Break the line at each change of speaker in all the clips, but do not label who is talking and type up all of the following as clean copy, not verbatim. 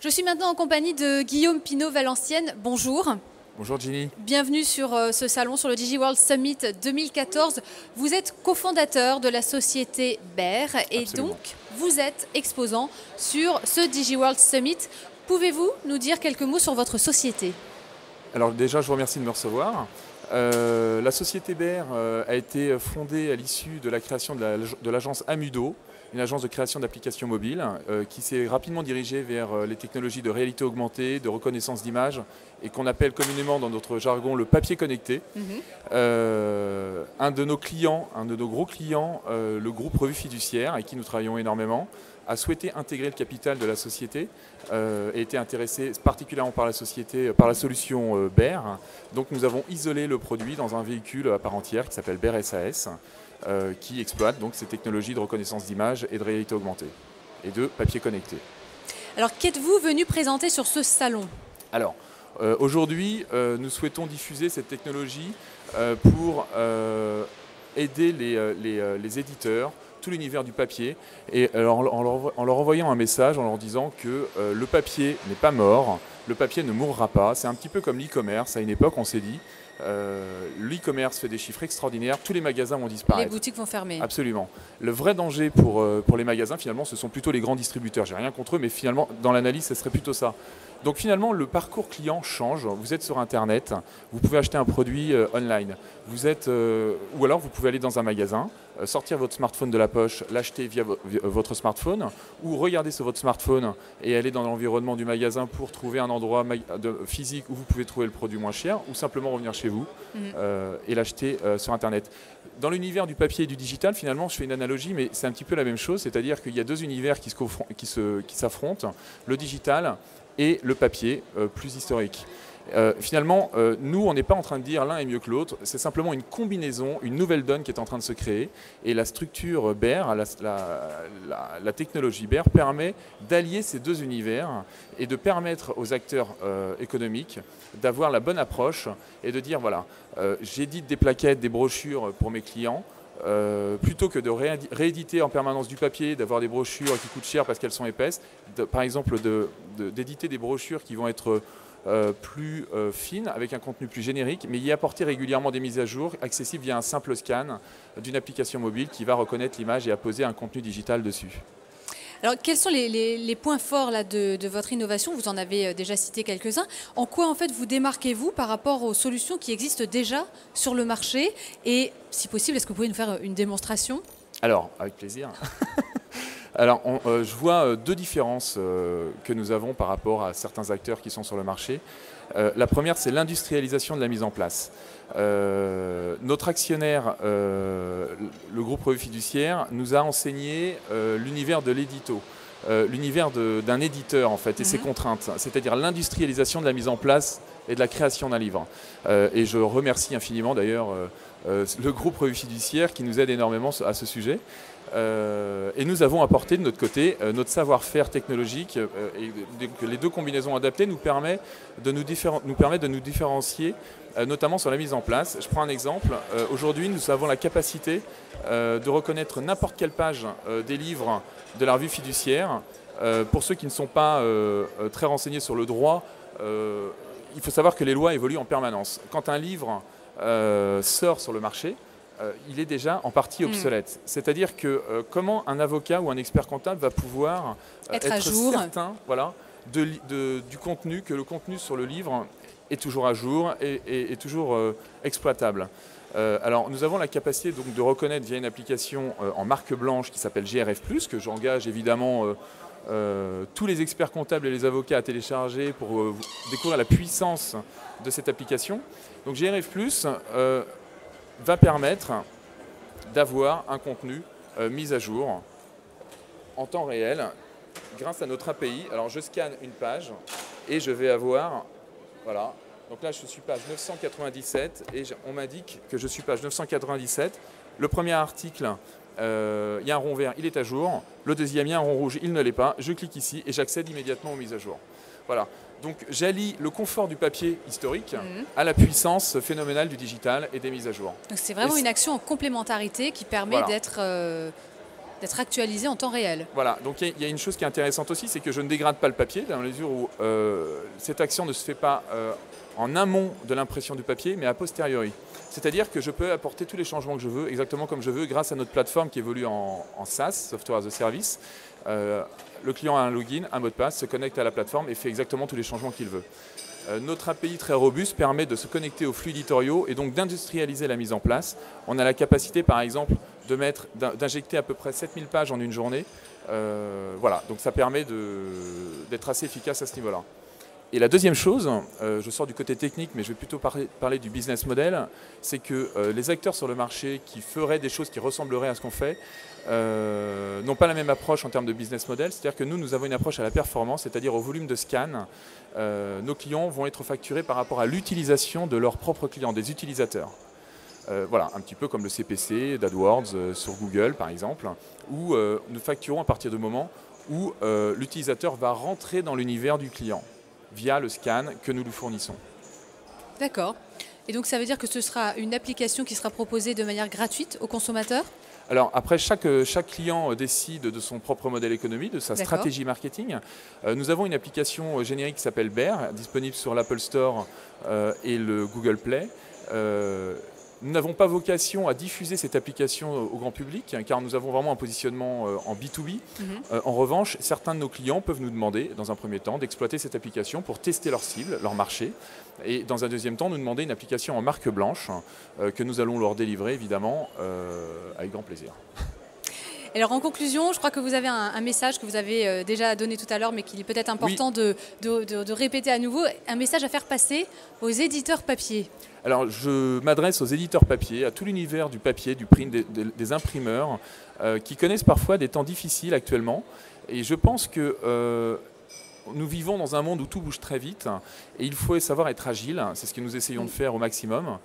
Je suis maintenant en compagnie de Guillaume Pinot-Valenciennes. Bonjour.
Bonjour Ginny.
Bienvenue sur ce salon, sur le DigiWorld Summit 2014. Vous êtes cofondateur de la société Bear et
Absolument.
donc vous êtes exposant sur ce DigiWorld Summit. Pouvez-vous nous dire quelques mots sur votre société?
Alors déjà, je vous remercie de me recevoir. La société Bear a été fondée à l'issue de la création de l'agence Amudo, une agence de création d'applications mobiles qui s'est rapidement dirigée vers les technologies de réalité augmentée, de reconnaissance d'images et qu'on appelle communément dans notre jargon le papier connecté. Un de nos clients, un de nos gros clients, le groupe Revue Fiduciaire, avec qui nous travaillons énormément, a souhaité intégrer le capital de la société et était intéressé particulièrement par la société, par la solution Bear. Donc nous avons isolé le produit dans un véhicule à part entière qui s'appelle Bear SAS, qui exploite donc ces technologies de reconnaissance d'images et de réalité augmentée et de papier connecté.
Alors qu'êtes-vous venu présenter sur ce salon?
Alors aujourd'hui, nous souhaitons diffuser cette technologie pour aider les éditeurs, tout l'univers du papier, et alors, en leur envoyant un message, en leur disant que le papier n'est pas mort, le papier ne mourra pas. C'est un petit peu comme l'e-commerce. À une époque, on s'est dit, l'e-commerce fait des chiffres extraordinaires, tous les magasins vont disparaître.
Les boutiques vont fermer.
Absolument. Le vrai danger pour les magasins, finalement, ce sont plutôt les grands distributeurs. J'ai rien contre eux, mais finalement, dans l'analyse, ce serait plutôt ça. Donc finalement, le parcours client change. Vous êtes sur Internet, vous pouvez acheter un produit online. Ou alors, vous pouvez aller dans un magasin, sortir votre smartphone de la poche, l'acheter via votre smartphone, ou regarder sur votre smartphone et aller dans l'environnement du magasin pour trouver un endroit physique où vous pouvez trouver le produit moins cher, ou simplement revenir chez vous et l'acheter sur Internet. Dans l'univers du papier et du digital, finalement, je fais une analogie, mais c'est un petit peu la même chose, c'est-à-dire qu'il y a deux univers qui s'affrontent, le digital et le papier plus historique. Finalement, nous, on n'est pas en train de dire l'un est mieux que l'autre, c'est simplement une combinaison, une nouvelle donne qui est en train de se créer. Et la structure Bear, la technologie Bear permet d'allier ces deux univers et de permettre aux acteurs économiques d'avoir la bonne approche et de dire, voilà, j'édite des plaquettes, des brochures pour mes clients, plutôt que de rééditer en permanence du papier, d'avoir des brochures qui coûtent cher parce qu'elles sont épaisses, par exemple d'éditer des brochures qui vont être plus fines, avec un contenu plus générique, mais y apporter régulièrement des mises à jour accessibles via un simple scan d'une application mobile qui va reconnaître l'image et apposer un contenu digital dessus.
Alors, quels sont les points forts là, de votre innovation? Vous en avez déjà cité quelques-uns. En quoi, en fait, vous démarquez-vous par rapport aux solutions qui existent déjà sur le marché? Et, si possible, est-ce que vous pouvez nous faire une démonstration?
Alors, avec plaisir. Alors, je vois deux différences que nous avons par rapport à certains acteurs qui sont sur le marché. La première, c'est l'industrialisation de la mise en place. Notre actionnaire, le groupe Revue Fiduciaire, nous a enseigné l'univers de l'édito, l'univers d'un éditeur en fait, et ses contraintes, c'est-à-dire l'industrialisation de la mise en place et de la création d'un livre. Et je remercie infiniment d'ailleurs le groupe Revue Fiduciaire qui nous aide énormément à ce sujet. Et nous avons apporté de notre côté notre savoir-faire technologique et les deux combinaisons adaptées nous permettent de nous différencier notamment sur la mise en place. Je prends un exemple. Aujourd'hui, nous avons la capacité de reconnaître n'importe quelle page des livres de la Revue Fiduciaire. Pour ceux qui ne sont pas très renseignés sur le droit, il faut savoir que les lois évoluent en permanence. Quand un livre sort sur le marché, il est déjà en partie obsolète. C'est-à-dire que comment un avocat ou un expert comptable va pouvoir
être à jour,
certain, voilà, du contenu, que le contenu sur le livre est toujours à jour et toujours exploitable. Alors nous avons la capacité donc, de reconnaître via une application en marque blanche qui s'appelle GRF+, que j'engage évidemment tous les experts comptables et les avocats à télécharger pour découvrir la puissance de cette application. Donc GRF+, va permettre d'avoir un contenu mis à jour en temps réel grâce à notre API. Alors je scanne une page et je vais avoir, voilà, donc là je suis page 997 et on m'indique que je suis page 997. Le premier article, il y a un rond vert, il est à jour. Le deuxième, il y a un rond rouge, il ne l'est pas. Je clique ici et j'accède immédiatement aux mises à jour. Voilà. Donc j'allie le confort du papier historique à la puissance phénoménale du digital et des mises à jour.
Donc c'est vraiment une action en complémentarité qui permet d'être d'être actualisé en temps réel.
Voilà, donc il y a une chose qui est intéressante aussi, c'est que je ne dégrade pas le papier, dans la mesure où cette action ne se fait pas en amont de l'impression du papier, mais a posteriori. C'est-à-dire que je peux apporter tous les changements que je veux, exactement comme je veux, grâce à notre plateforme qui évolue en SaaS, Software as a Service. Le client a un login, un mot de passe, se connecte à la plateforme et fait exactement tous les changements qu'il veut. Notre API très robuste permet de se connecter aux flux éditoriaux et donc d'industrialiser la mise en place. On a la capacité, par exemple, d'injecter à peu près 7000 pages en une journée. Voilà, donc ça permet d'être assez efficace à ce niveau-là. Et la deuxième chose, je sors du côté technique, mais je vais plutôt parler du business model, c'est que les acteurs sur le marché qui feraient des choses qui ressembleraient à ce qu'on fait n'ont pas la même approche en termes de business model. C'est-à-dire que nous avons une approche à la performance, c'est-à-dire au volume de scan. Nos clients vont être facturés par rapport à l'utilisation de leurs propres clients, des utilisateurs. Voilà, un petit peu comme le CPC d'AdWords sur Google, par exemple, où nous facturons à partir du moment où l'utilisateur va rentrer dans l'univers du client via le scan que nous lui fournissons.
D'accord. Et donc ça veut dire que ce sera une application qui sera proposée de manière gratuite aux consommateurs ?
Alors après, chaque client décide de son propre modèle économique, de sa stratégie marketing. Nous avons une application générique qui s'appelle Bear, disponible sur l'Apple Store et le Google Play. Nous n'avons pas vocation à diffuser cette application au grand public, car nous avons vraiment un positionnement en B2B. En revanche, certains de nos clients peuvent nous demander, dans un premier temps, d'exploiter cette application pour tester leur cible, leur marché. Et dans un deuxième temps, nous demander une application en marque blanche que nous allons leur délivrer, évidemment, avec grand plaisir.
Alors en conclusion, je crois que vous avez un message que vous avez déjà donné tout à l'heure, mais qu'il est peut-être important de répéter à nouveau, un message à faire passer aux éditeurs papier.
Alors je m'adresse aux éditeurs papier, à tout l'univers du papier, du print, des imprimeurs, qui connaissent parfois des temps difficiles actuellement. Et je pense que nous vivons dans un monde où tout bouge très vite et il faut savoir être agile, c'est ce que nous essayons de faire au maximum.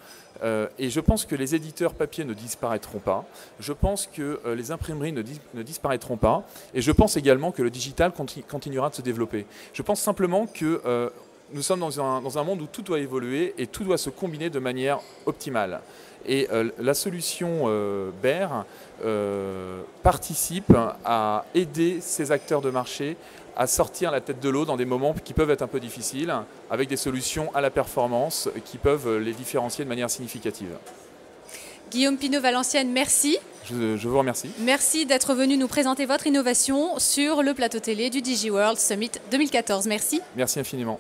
Et je pense que les éditeurs papier ne disparaîtront pas, je pense que les imprimeries ne disparaîtront pas et je pense également que le digital continuera de se développer. Je pense simplement que nous sommes dans un monde où tout doit évoluer et tout doit se combiner de manière optimale. Et la solution Bear participe à aider ces acteurs de marché à sortir la tête de l'eau dans des moments qui peuvent être un peu difficiles, avec des solutions à la performance qui peuvent les différencier de manière significative.
Guillaume Pinot-Valenciennes, merci.
Je vous remercie.
Merci d'être venu nous présenter votre innovation sur le plateau télé du DigiWorld Summit 2014. Merci.
Merci infiniment.